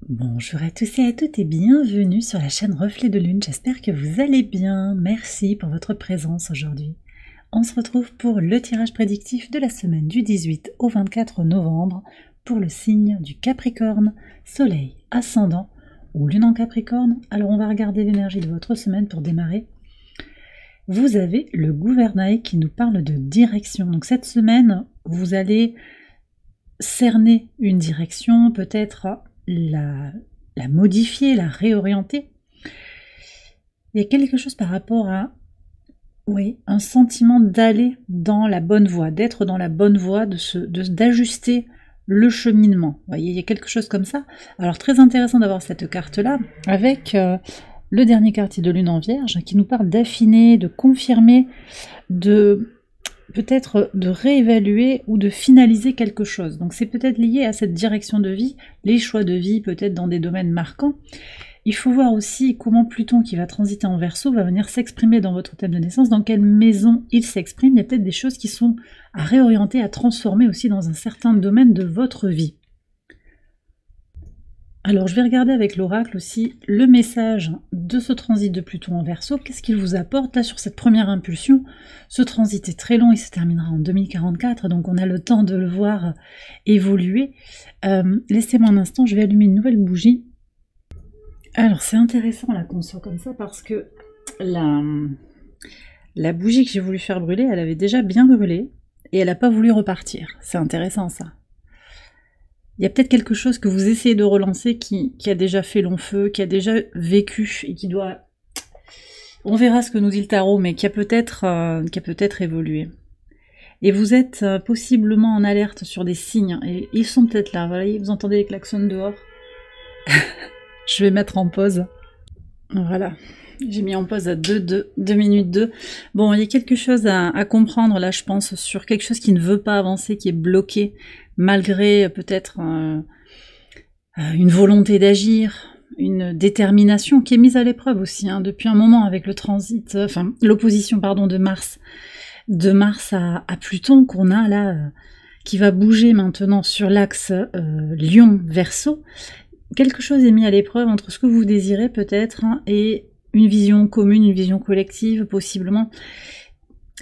Bonjour à tous et à toutes et bienvenue sur la chaîne Reflet de Lune, j'espère que vous allez bien, merci pour votre présence aujourd'hui. On se retrouve pour le tirage prédictif de la semaine du 18 au 24 novembre pour le signe du Capricorne, Soleil, Ascendant ou Lune en Capricorne. Alors on va regarder l'énergie de votre semaine pour démarrer. Vous avez le gouvernail qui nous parle de direction, donc cette semaine vous allez cerner une direction, peut-être la modifier, la réorienter. Il y a quelque chose par rapport à, oui, un sentiment d'aller dans la bonne voie, d'être dans la bonne voie, d'ajuster le cheminement. Vous voyez, il y a quelque chose comme ça. Alors très intéressant d'avoir cette carte-là, avec le dernier quartier de Lune en Vierge, qui nous parle d'affiner, de confirmer, peut-être de réévaluer ou de finaliser quelque chose. Donc c'est peut-être lié à cette direction de vie, les choix de vie peut-être dans des domaines marquants. Il faut voir aussi comment Pluton qui va transiter en Verseau va venir s'exprimer dans votre thème de naissance, dans quelle maison il s'exprime. Il y a peut-être des choses qui sont à réorienter, à transformer aussi dans un certain domaine de votre vie. Alors je vais regarder avec l'oracle aussi le message de ce transit de Pluton en Verseau. Qu'est-ce qu'il vous apporte là sur cette première impulsion? Ce transit est très long, il se terminera en 2044, donc on a le temps de le voir évoluer. Laissez-moi un instant, je vais allumer une nouvelle bougie. Alors c'est intéressant là qu'on soit comme ça parce que la bougie que j'ai voulu faire brûler, elle avait déjà bien brûlé et elle n'a pas voulu repartir. C'est intéressant ça. Il y a peut-être quelque chose que vous essayez de relancer qui a déjà fait long feu, qui a déjà vécu et qui doit... On verra ce que nous dit le tarot, mais qui a peut-être évolué. Et vous êtes possiblement en alerte sur des signes, et ils sont peut-être là, voilà, vous entendez les klaxons dehors. Je vais mettre en pause. Voilà, j'ai mis en pause à 2 minutes 2. Bon, il y a quelque chose à comprendre là, je pense, sur quelque chose qui ne veut pas avancer, qui est bloqué, malgré peut-être une volonté d'agir, une détermination qui est mise à l'épreuve aussi, hein, depuis un moment avec le transit, enfin l'opposition pardon de Mars à Pluton qu'on a là, qui va bouger maintenant sur l'axe Lion-Verseau. Quelque chose est mis à l'épreuve entre ce que vous désirez peut-être hein, et une vision commune, une vision collective possiblement.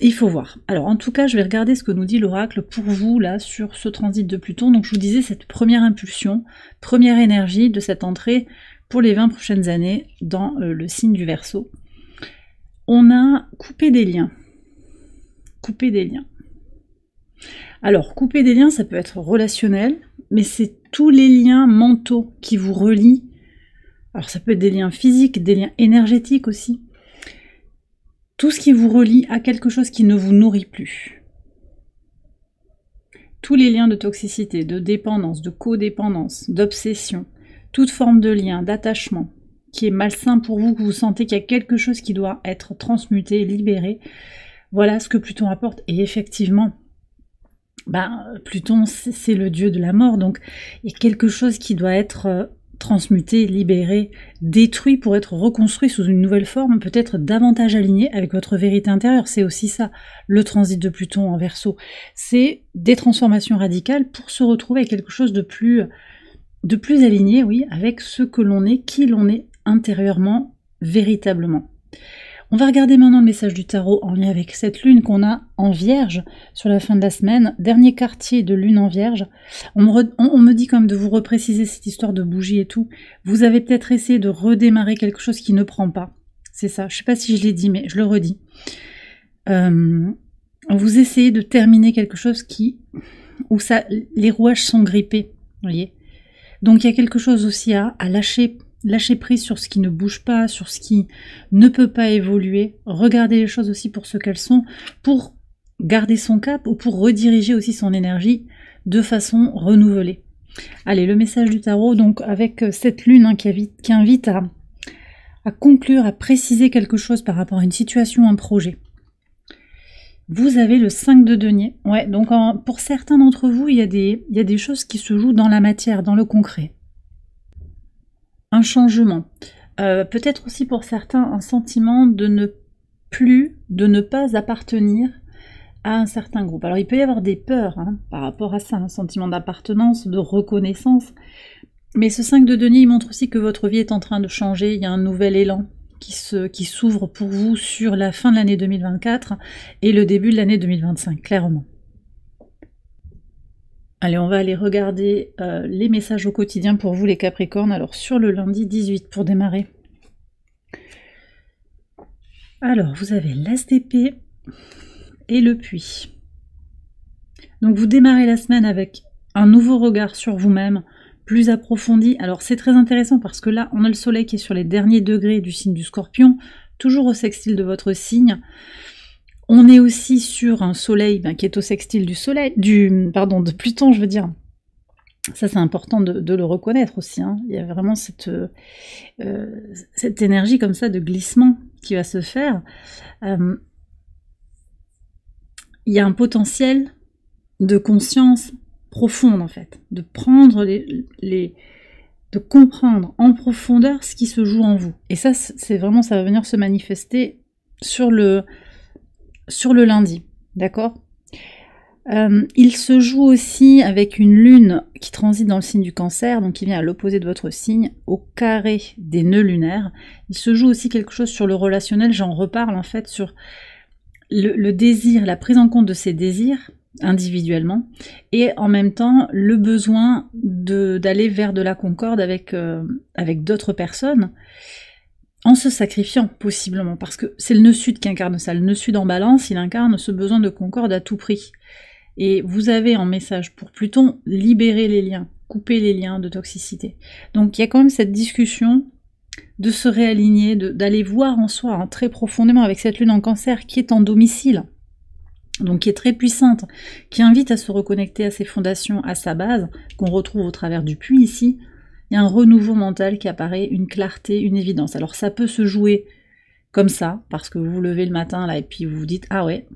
Il faut voir. Alors en tout cas, je vais regarder ce que nous dit l'oracle pour vous là sur ce transit de Pluton. Donc je vous disais cette première impulsion, première énergie de cette entrée pour les 20 prochaines années dans le signe du Verseau. On a coupé des liens. Couper des liens. Alors couper des liens, ça peut être relationnel, mais c'est tous les liens mentaux qui vous relient. Alors ça peut être des liens physiques, des liens énergétiques aussi. Tout ce qui vous relie à quelque chose qui ne vous nourrit plus. Tous les liens de toxicité, de dépendance, de codépendance, d'obsession, toute forme de lien, d'attachement, qui est malsain pour vous, que vous sentez qu'il y a quelque chose qui doit être transmuté, libéré. Voilà ce que Pluton apporte. Et effectivement, Pluton, c'est le dieu de la mort, donc il y a quelque chose qui doit être transmuté, libéré, détruit pour être reconstruit sous une nouvelle forme, peut-être davantage aligné avec votre vérité intérieure. C'est aussi ça, le transit de Pluton en Verseau. C'est des transformations radicales pour se retrouver avec quelque chose de plus aligné, oui, avec ce que l'on est, qui l'on est intérieurement, véritablement. On va regarder maintenant le message du tarot en lien avec cette lune qu'on a en Vierge sur la fin de la semaine. Dernier quartier de lune en Vierge. On me dit quand même de vous repréciser cette histoire de bougie et tout. Vous avez peut-être essayé de redémarrer quelque chose qui ne prend pas. C'est ça. Je ne sais pas si je l'ai dit, mais je le redis. Vous essayez de terminer quelque chose où les rouages sont grippés. Vous voyez. Donc il y a quelque chose aussi à lâcher prise sur ce qui ne bouge pas, sur ce qui ne peut pas évoluer, regarder les choses aussi pour ce qu'elles sont, pour garder son cap ou pour rediriger aussi son énergie de façon renouvelée. Allez, le message du tarot, donc avec cette lune hein, qui invite à conclure, à préciser quelque chose par rapport à une situation, un projet. Vous avez le 5 de denier. Ouais, donc pour certains d'entre vous, il y a des choses qui se jouent dans la matière, dans le concret. Un changement. Peut-être aussi pour certains un sentiment de ne pas appartenir à un certain groupe. Alors il peut y avoir des peurs hein, par rapport à ça, un sentiment d'appartenance, de reconnaissance. Mais ce 5 de denier, il montre aussi que votre vie est en train de changer, il y a un nouvel élan qui s'ouvre pour vous sur la fin de l'année 2024 et le début de l'année 2025, clairement. Allez, on va aller regarder les messages au quotidien pour vous les Capricornes. Alors sur le lundi 18 pour démarrer. Alors vous avez l'As d'épée et le puits. Donc vous démarrez la semaine avec un nouveau regard sur vous-même, plus approfondi. Alors c'est très intéressant parce que là on a le soleil qui est sur les derniers degrés du signe du Scorpion, toujours au sextile de votre signe. On est aussi sur un soleil qui est au sextile de Pluton, je veux dire. Ça c'est important de le reconnaître aussi. Hein. Il y a vraiment cette énergie comme ça de glissement qui va se faire. Il y a un potentiel de conscience profonde en fait, de prendre de comprendre en profondeur ce qui se joue en vous. Et ça, c'est vraiment, ça va venir se manifester sur le lundi, d'accord? Il se joue aussi avec une lune qui transite dans le signe du Cancer, donc qui vient à l'opposé de votre signe, au carré des nœuds lunaires. Il se joue aussi quelque chose sur le relationnel, j'en reparle en fait, sur le désir, la prise en compte de ses désirs individuellement, et en même temps le besoin d'aller vers de la concorde avec d'autres personnes, en se sacrifiant possiblement, parce que c'est le nœud sud qui incarne ça. Le nœud sud en balance, il incarne ce besoin de concorde à tout prix. Et vous avez en message pour Pluton, libérer les liens, couper les liens de toxicité. Donc il y a quand même cette discussion de se réaligner, d'aller voir en soi très profondément avec cette lune en Cancer qui est en domicile, donc qui est très puissante, qui invite à se reconnecter à ses fondations, à sa base, qu'on retrouve au travers du puits ici. Il y a un renouveau mental qui apparaît, une clarté, une évidence. Alors ça peut se jouer comme ça, parce que vous vous levez le matin là et puis vous vous dites « Ah ouais,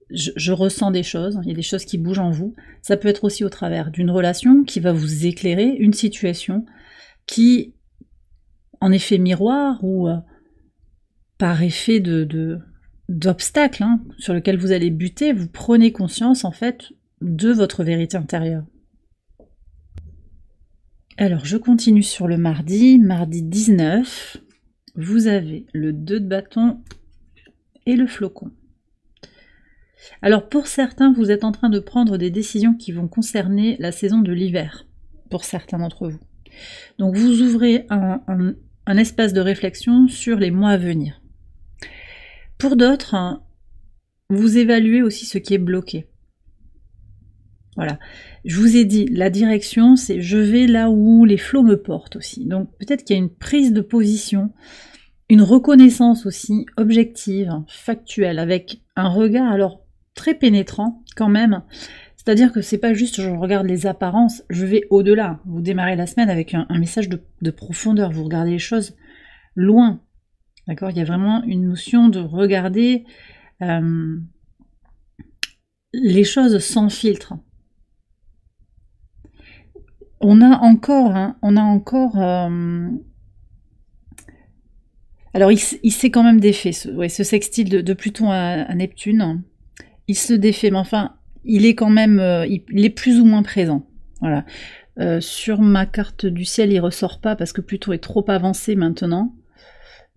je ressens des choses, il y a des choses qui bougent en vous ». Ça peut être aussi au travers d'une relation qui va vous éclairer, une situation qui, en effet miroir ou par effet d'obstacles sur lequel vous allez buter, vous prenez conscience en fait de votre vérité intérieure. Alors je continue sur le mardi 19, vous avez le 2 de bâton et le flocon. Alors pour certains, vous êtes en train de prendre des décisions qui vont concerner la saison de l'hiver, pour certains d'entre vous. Donc vous ouvrez un espace de réflexion sur les mois à venir. Pour d'autres, vous évaluez aussi ce qui est bloqué. Voilà. Je vous ai dit, la direction, c'est je vais là où les flots me portent aussi. Donc peut-être qu'il y a une prise de position, une reconnaissance aussi objective, factuelle, avec un regard alors très pénétrant quand même. C'est-à-dire que c'est pas juste je regarde les apparences, je vais au-delà. Vous démarrez la semaine avec un message de profondeur, vous regardez les choses loin. D'accord, il y a vraiment une notion de regarder les choses sans filtre. On a encore, alors il s'est quand même défait, ce sextile de Pluton à Neptune, il se défait, mais enfin, il est quand même, il est plus ou moins présent. Voilà. Sur ma carte du ciel, il ressort pas parce que Pluton est trop avancé maintenant.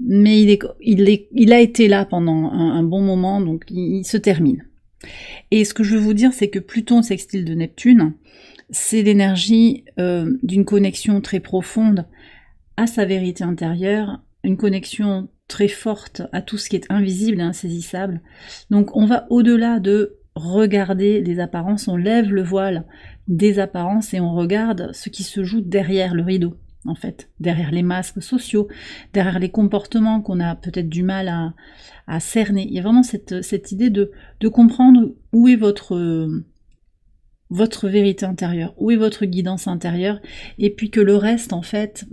Mais il a été là pendant un bon moment, donc il se termine. Et ce que je veux vous dire, c'est que Pluton sextile de Neptune, c'est l'énergie d'une connexion très profonde à sa vérité intérieure, une connexion très forte à tout ce qui est invisible et insaisissable. Donc on va au-delà de regarder les apparences, on lève le voile des apparences et on regarde ce qui se joue derrière le rideau. En fait, derrière les masques sociaux, derrière les comportements qu'on a peut-être du mal à cerner. Il y a vraiment cette idée de comprendre où est votre vérité intérieure, où est votre guidance intérieure, et puis que le reste, en fait,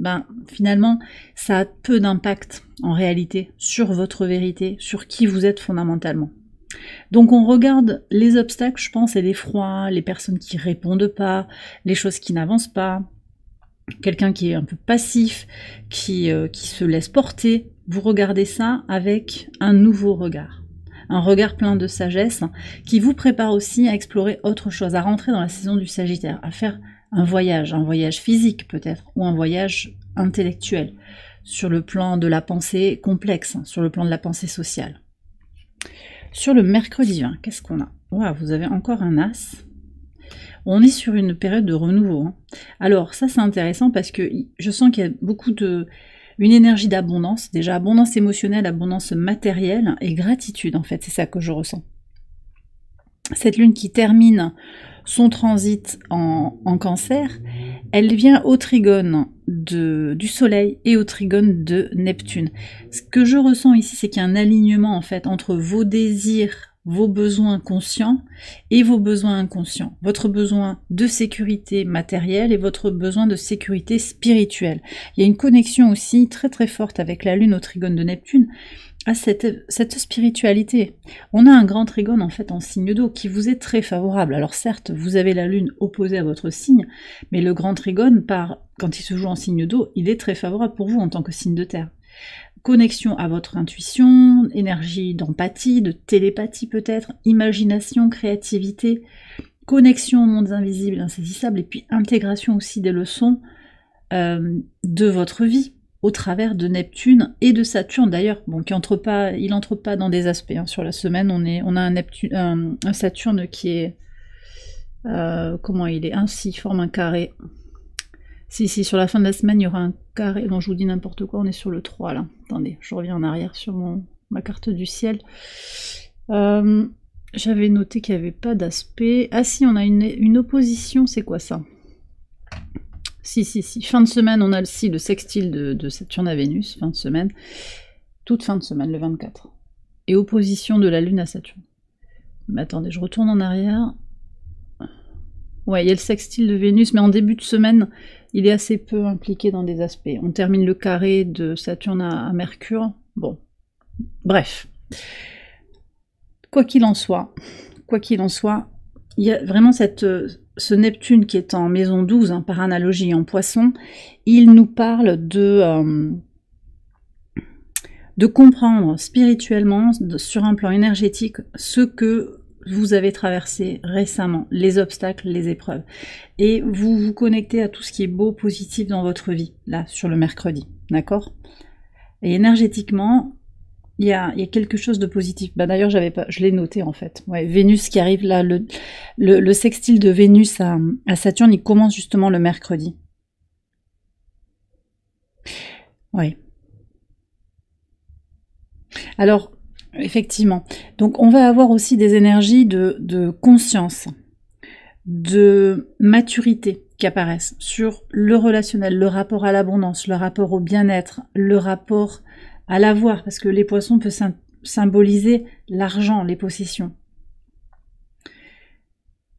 finalement, ça a peu d'impact, en réalité, sur votre vérité, sur qui vous êtes fondamentalement. Donc on regarde les obstacles, je pense, et l'effroi, les personnes qui répondent pas, les choses qui n'avancent pas, quelqu'un qui est un peu passif, qui se laisse porter, vous regardez ça avec un nouveau regard. Un regard plein de sagesse qui vous prépare aussi à explorer autre chose, à rentrer dans la saison du Sagittaire, à faire un voyage physique peut-être, ou un voyage intellectuel, sur le plan de la pensée complexe, sur le plan de la pensée sociale. Sur le mercredi 20, qu'est-ce qu'on a? Wow, vous avez encore un as. On est sur une période de renouveau. Hein. Alors ça c'est intéressant parce que je sens qu'il y a beaucoup une énergie d'abondance, déjà abondance émotionnelle, abondance matérielle et gratitude en fait, c'est ça que je ressens. Cette lune qui termine son transit en cancer, elle vient au trigone du soleil et au trigone de Neptune. Ce que je ressens ici, c'est qu'il y a un alignement en fait entre vos désirs, vos besoins conscients et vos besoins inconscients. Votre besoin de sécurité matérielle et votre besoin de sécurité spirituelle. Il y a une connexion aussi très très forte avec la lune au trigone de Neptune à cette spiritualité. On a un grand trigone en fait en signe d'eau qui vous est très favorable. Alors certes, vous avez la lune opposée à votre signe, mais le grand trigone, quand il se joue en signe d'eau, il est très favorable pour vous en tant que signe de terre. Connexion à votre intuition, énergie d'empathie, de télépathie peut-être, imagination, créativité, connexion aux mondes invisibles, insaisissables, et puis intégration aussi des leçons de votre vie, au travers de Neptune et de Saturne d'ailleurs, bon, il entre pas dans des aspects. Hein. Sur la semaine, on a un Saturne qui est comment il est ainsi, forme un carré. Si, sur la fin de la semaine, il y aura un carré. Non, je vous dis n'importe quoi, on est sur le 3 là. Attendez, je reviens en arrière sur ma carte du ciel. J'avais noté qu'il n'y avait pas d'aspect. Ah si, on a une opposition, c'est quoi ça? Si. Fin de semaine, on a le sextile de Saturne à Vénus, fin de semaine. Toute fin de semaine, le 24. Et opposition de la Lune à Saturne. Mais attendez, je retourne en arrière. Ouais, il y a le sextile de Vénus, mais en début de semaine, il est assez peu impliqué dans des aspects. On termine le carré de Saturne à Mercure. Bon, bref. Quoi qu'il en soit, il y a vraiment ce Neptune qui est en maison 12, hein, par analogie en Poisson, il nous parle de comprendre spirituellement, sur un plan énergétique, ce que vous avez traversé récemment, les obstacles, les épreuves. Et vous vous connectez à tout ce qui est beau, positif dans votre vie, là, sur le mercredi, d'accord? Et énergétiquement, il y a quelque chose de positif. Bah, d'ailleurs, je l'ai noté en fait. Ouais, Vénus qui arrive là, le sextile de Vénus à Saturne, il commence justement le mercredi. Oui. Alors, effectivement. Donc, on va avoir aussi des énergies de conscience, de maturité qui apparaissent sur le relationnel, le rapport à l'abondance, le rapport au bien-être, le rapport à l'avoir, parce que les poissons peuvent symboliser l'argent, les possessions.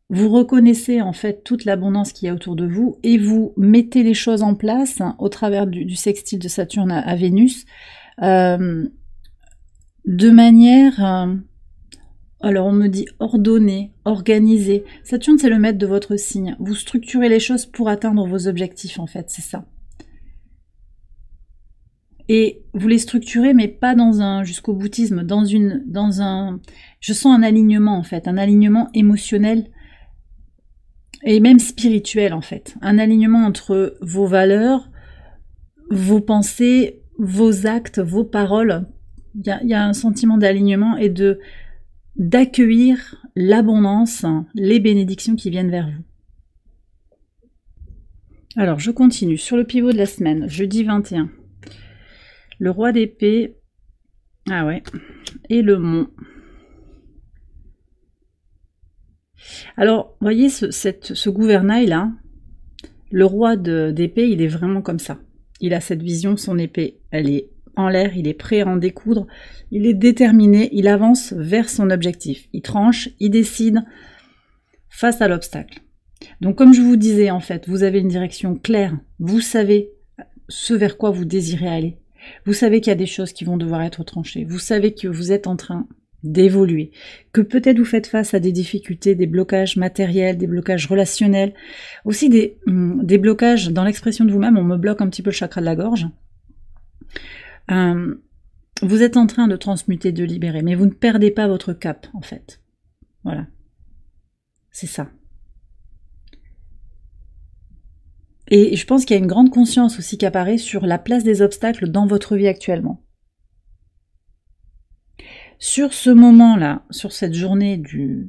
Vous reconnaissez en fait toute l'abondance qu'il y a autour de vous et vous mettez les choses en place au travers du sextile de Saturne à Vénus de manière, alors on me dit ordonnée, organisée. Saturne c'est le maître de votre signe. Vous structurez les choses pour atteindre vos objectifs en fait, c'est ça. Et vous les structurez, mais pas dans un jusqu'au boutisme, je sens un alignement en fait, un alignement émotionnel et même spirituel en fait, un alignement entre vos valeurs, vos pensées, vos actes, vos paroles. Il y a un sentiment d'alignement et d'accueillir l'abondance, les bénédictions qui viennent vers vous. Alors je continue sur le pivot de la semaine, jeudi 21. Le roi d'épée, ah ouais, et le mont. Alors, vous voyez ce gouvernail-là, le roi d'épée, il est vraiment comme ça. Il a cette vision, son épée, elle est en l'air, il est prêt à en découdre, il est déterminé, il avance vers son objectif. Il tranche, il décide face à l'obstacle. Donc comme je vous disais, en fait, vous avez une direction claire, vous savez ce vers quoi vous désirez aller. Vous savez qu'il y a des choses qui vont devoir être tranchées. Vous savez que vous êtes en train d'évoluer. Que peut-être vous faites face à des difficultés, des blocages matériels, des blocages relationnels. Aussi des blocages dans l'expression de vous-même. On me bloque un petit peu le chakra de la gorge. Vous êtes en train de transmuter, de libérer. Mais vous ne perdez pas votre cap, en fait. Voilà. C'est ça. Et je pense qu'il y a une grande conscience aussi qui apparaît sur la place des obstacles dans votre vie actuellement. Sur ce moment-là, sur cette journée du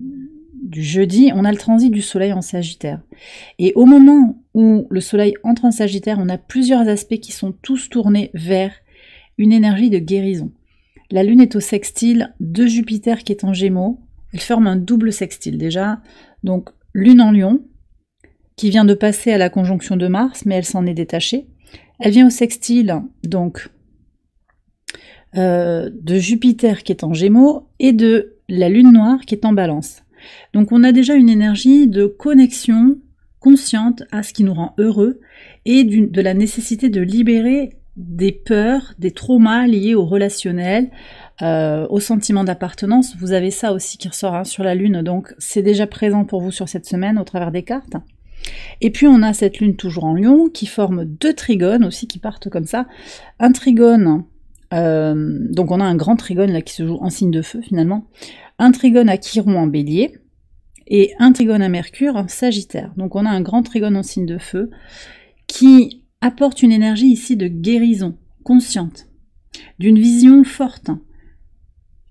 jeudi, on a le transit du soleil en Sagittaire. Et au moment où le soleil entre en Sagittaire, on a plusieurs aspects qui sont tous tournés vers une énergie de guérison. La Lune est au sextile de Jupiter qui est en Gémeaux. Elle forme un double sextile déjà. Donc Lune en Lion, qui vient de passer à la conjonction de Mars, mais elle s'en est détachée. Elle vient au sextile, donc, de Jupiter qui est en Gémeaux et de la Lune noire qui est en Balance. Donc on a déjà une énergie de connexion consciente à ce qui nous rend heureux et de la nécessité de libérer des peurs, des traumas liés au relationnel, au sentiment d'appartenance. Vous avez ça aussi qui ressort sur la Lune, donc c'est déjà présent pour vous sur cette semaine au travers des cartes. Et puis on a cette Lune toujours en Lion qui forme 2 trigones aussi qui partent comme ça. Un trigone, donc on a un grand trigone là qui se joue en signe de feu finalement. Un trigone à Chiron en Bélier et un trigone à Mercure en Sagittaire. Donc on a un grand trigone en signe de feu qui apporte une énergie ici de guérison consciente, d'une vision forte,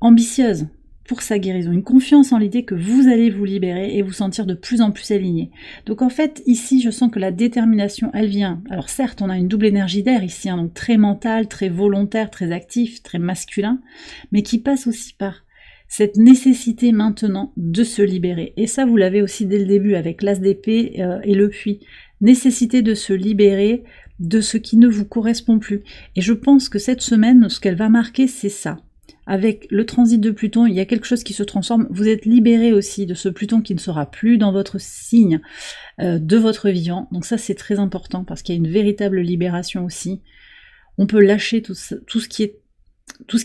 ambitieuse pour sa guérison, une confiance en l'idée que vous allez vous libérer et vous sentir de plus en plus aligné. Donc en fait, ici, je sens que la détermination, elle vient. Alors certes, on a une double énergie d'air ici, donc très mental, très volontaire, très actif, très masculin, mais qui passe aussi par cette nécessité maintenant de se libérer. Et ça, vous l'avez aussi dès le début avec l'As d'épée et le puits. Nécessité de se libérer de ce qui ne vous correspond plus. Et je pense que cette semaine, ce qu'elle va marquer, c'est ça. Avec le transit de Pluton, il y a quelque chose qui se transforme. Vous êtes libéré aussi de ce Pluton qui ne sera plus dans votre signe de votre vivant. Donc ça, c'est très important parce qu'il y a une véritable libération aussi. On peut lâcher tout ce qui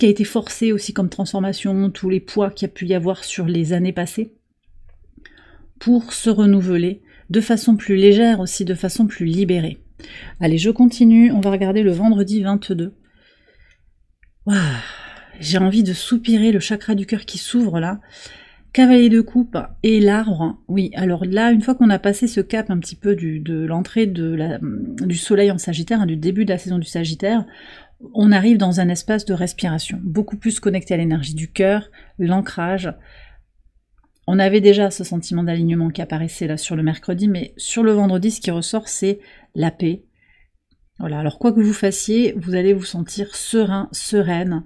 a été forcé aussi comme transformation, tous les poids qu'il y a pu y avoir sur les années passées, pour se renouveler de façon plus légère aussi, de façon plus libérée. Allez, je continue, on va regarder le vendredi 22. Waouh, j'ai envie de soupirer, le chakra du cœur qui s'ouvre là. Cavalier de coupe et l'arbre. Oui, alors là, une fois qu'on a passé ce cap un petit peu de l'entrée du soleil en Sagittaire, du début de la saison du Sagittaire, on arrive dans un espace de respiration, beaucoup plus connecté à l'énergie du cœur, l'ancrage. On avait déjà ce sentiment d'alignement qui apparaissait là sur le mercredi, mais sur le vendredi, ce qui ressort, c'est la paix. Voilà, alors quoi que vous fassiez, vous allez vous sentir serein, sereine,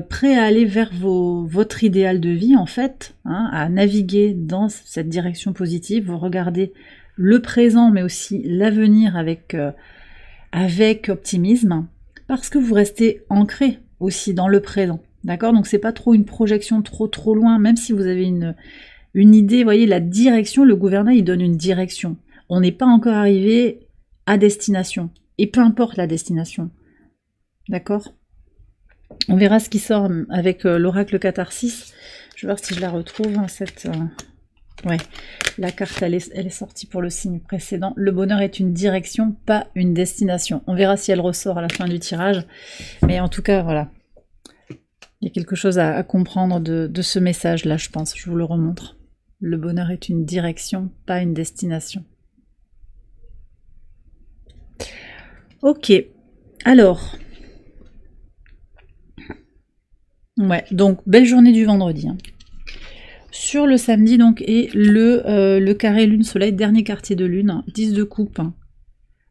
prêt à aller vers votre idéal de vie, en fait, hein, à naviguer dans cette direction positive. Vous regardez le présent, mais aussi l'avenir avec optimisme, parce que vous restez ancré aussi dans le présent. D'accord? Donc c'est pas trop une projection trop loin, même si vous avez une idée, vous voyez, la direction, le gouvernail, il donne une direction. On n'est pas encore arrivé à destination. Et peu importe la destination. D'accord? On verra ce qui sort avec l'oracle Catharsis. Je vais voir si je la retrouve, ouais, la carte, elle est sortie pour le signe précédent. Le bonheur est une direction, pas une destination. On verra si elle ressort à la fin du tirage. Mais en tout cas, voilà. Il y a quelque chose à comprendre de ce message-là, je pense. Je vous le remontre. Le bonheur est une direction, pas une destination. Ok. Alors. Ouais, donc belle journée du vendredi. Hein. Sur le samedi, donc, et le carré lune-soleil, dernier quartier de lune, 10 de coupe.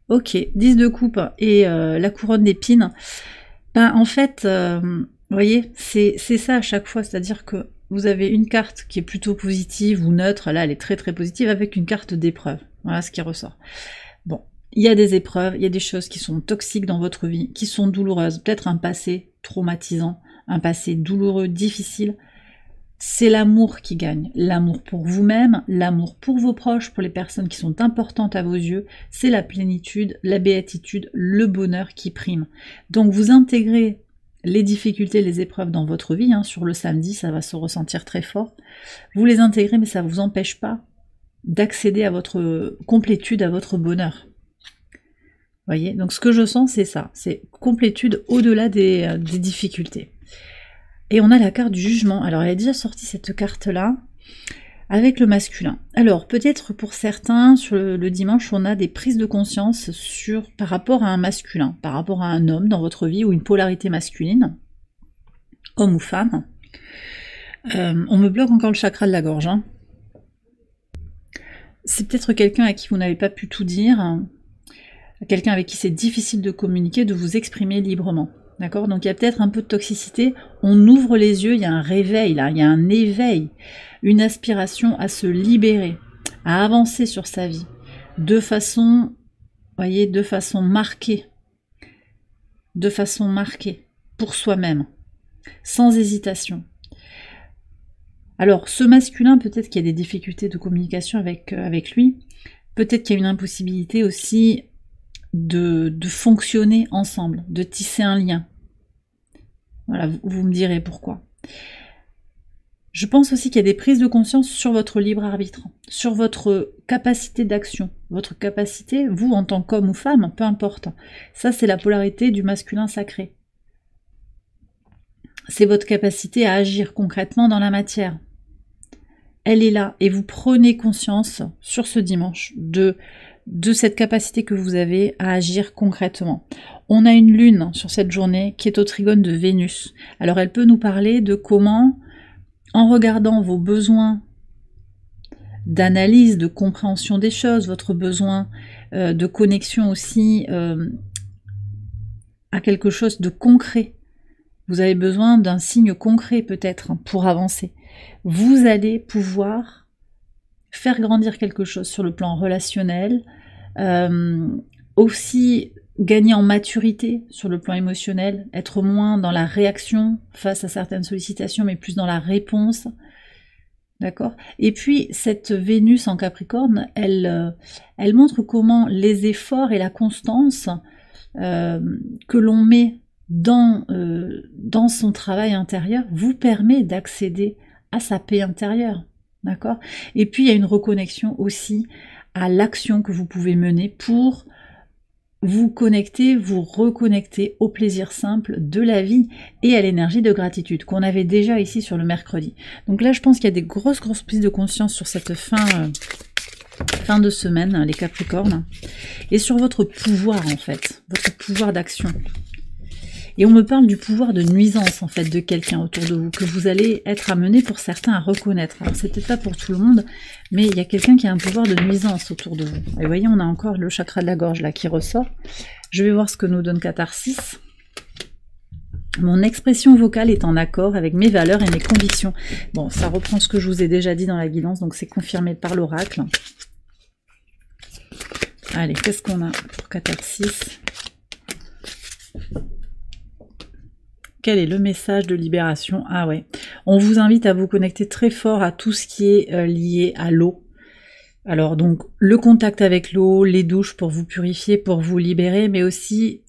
Ok, 10 de coupe et la couronne d'épines. Ben, en fait... vous voyez, c'est ça à chaque fois, c'est-à-dire que vous avez une carte qui est plutôt positive ou neutre, là elle est très très positive, avec une carte d'épreuve. Voilà ce qui ressort. Bon, il y a des épreuves, il y a des choses qui sont toxiques dans votre vie, qui sont douloureuses, peut-être un passé traumatisant, un passé douloureux, difficile. C'est l'amour qui gagne, l'amour pour vous-même, l'amour pour vos proches, pour les personnes qui sont importantes à vos yeux, c'est la plénitude, la béatitude, le bonheur qui prime. Donc vous intégrez les difficultés, les épreuves dans votre vie, hein, sur le samedi, ça va se ressentir très fort. Vous les intégrez, mais ça ne vous empêche pas d'accéder à votre complétude, à votre bonheur. Vous voyez, donc ce que je sens, c'est ça, c'est complétude au-delà des difficultés. Et on a la carte du jugement. Alors, elle est déjà sortie cette carte-là. avec le masculin. Alors, peut-être pour certains, sur le dimanche, on a des prises de conscience par rapport à un masculin, par rapport à un homme dans votre vie, ou une polarité masculine, homme ou femme. On me bloque encore le chakra de la gorge. Hein. C'est peut-être quelqu'un à qui vous n'avez pas pu tout dire, quelqu'un avec qui c'est difficile de communiquer, de vous exprimer librement. D'accord? Donc il y a peut-être un peu de toxicité, on ouvre les yeux, il y a un réveil là, il y a un éveil, une aspiration à se libérer, à avancer sur sa vie, de façon, voyez, de façon marquée, pour soi-même, sans hésitation. Alors, ce masculin, peut-être qu'il y a des difficultés de communication avec lui, peut-être qu'il y a une impossibilité aussi de fonctionner ensemble, de tisser un lien. Voilà, vous me direz pourquoi. Je pense aussi qu'il y a des prises de conscience sur votre libre arbitre, sur votre capacité d'action, votre capacité, vous en tant qu'homme ou femme, peu importe. Ça, c'est la polarité du masculin sacré. C'est votre capacité à agir concrètement dans la matière. Elle est là, et vous prenez conscience sur ce dimanche de cette capacité que vous avez à agir concrètement. On a une lune sur cette journée qui est au trigone de Vénus. Alors elle peut nous parler de comment, en regardant vos besoins d'analyse, de compréhension des choses, votre besoin de connexion aussi à quelque chose de concret. Vous avez besoin d'un signe concret peut-être pour avancer. Vous allez pouvoir faire grandir quelque chose sur le plan relationnel, aussi gagner en maturité sur le plan émotionnel, être moins dans la réaction face à certaines sollicitations, mais plus dans la réponse. D'accord? Et puis, cette Vénus en Capricorne, elle montre comment les efforts et la constance que l'on met dans son travail intérieur vous permet d'accéder à sa paix intérieure. D'accord? Et puis, il y a une reconnexion aussi à l'action que vous pouvez mener pour vous connecter, vous reconnecter au plaisir simple de la vie et à l'énergie de gratitude qu'on avait déjà ici sur le mercredi. Donc là, je pense qu'il y a des grosses prises de conscience sur cette fin de semaine, les Capricornes, et sur votre pouvoir en fait, votre pouvoir d'action. Et on me parle du pouvoir de nuisance en fait de quelqu'un autour de vous, que vous allez être amené pour certains à reconnaître. Alors c'est peut-être pas pour tout le monde, mais il y a quelqu'un qui a un pouvoir de nuisance autour de vous. Et vous voyez, on a encore le chakra de la gorge là qui ressort. Je vais voir ce que nous donne Catharsis. Mon expression vocale est en accord avec mes valeurs et mes convictions. Bon, ça reprend ce que je vous ai déjà dit dans la guidance, donc c'est confirmé par l'oracle. Allez, qu'est-ce qu'on a pour Catharsis ? Quel est le message de libération? Ah ouais, on vous invite à vous connecter très fort à tout ce qui est lié à l'eau. Alors donc, le contact avec l'eau, les douches pour vous purifier, pour vous libérer, mais aussi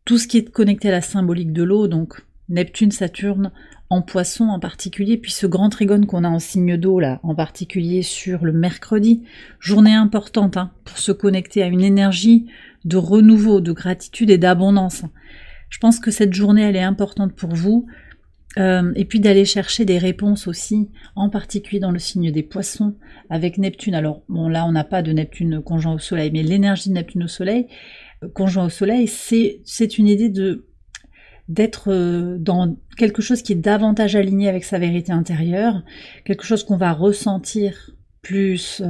tout ce qui est connecté à la symbolique de l'eau, donc Neptune, Saturne, en poisson en particulier, puis ce grand trigone qu'on a en signe d'eau là, en particulier sur le mercredi, journée importante hein, pour se connecter à une énergie de renouveau, de gratitude et d'abondance. Je pense que cette journée, elle est importante pour vous. Et puis d'aller chercher des réponses aussi, en particulier dans le signe des poissons, avec Neptune. Alors, bon, là, on n'a pas de Neptune conjoint au Soleil, mais l'énergie de Neptune au Soleil, conjoint au Soleil, c'est une idée d'être dans quelque chose qui est davantage aligné avec sa vérité intérieure, quelque chose qu'on va ressentir plus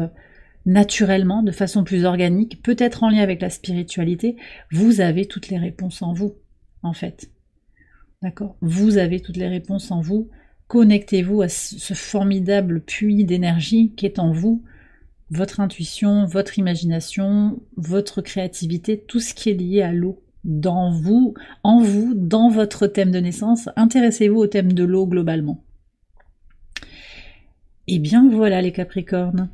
naturellement, de façon plus organique, peut-être en lien avec la spiritualité. Vous avez toutes les réponses en vous. En fait, d'accord? Vous avez toutes les réponses en vous. Connectez-vous à ce formidable puits d'énergie qui est en vous, votre intuition, votre imagination, votre créativité, tout ce qui est lié à l'eau, dans vous, en vous, dans votre thème de naissance. Intéressez-vous au thème de l'eau globalement. Et bien voilà les Capricornes.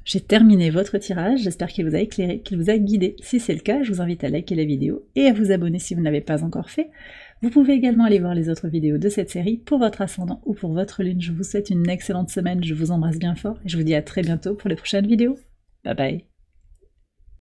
J'ai terminé votre tirage, j'espère qu'il vous a éclairé, qu'il vous a guidé. Si c'est le cas, je vous invite à liker la vidéo et à vous abonner si vous n'avez pas encore fait. Vous pouvez également aller voir les autres vidéos de cette série pour votre ascendant ou pour votre lune. Je vous souhaite une excellente semaine, je vous embrasse bien fort et je vous dis à très bientôt pour les prochaines vidéos. Bye bye.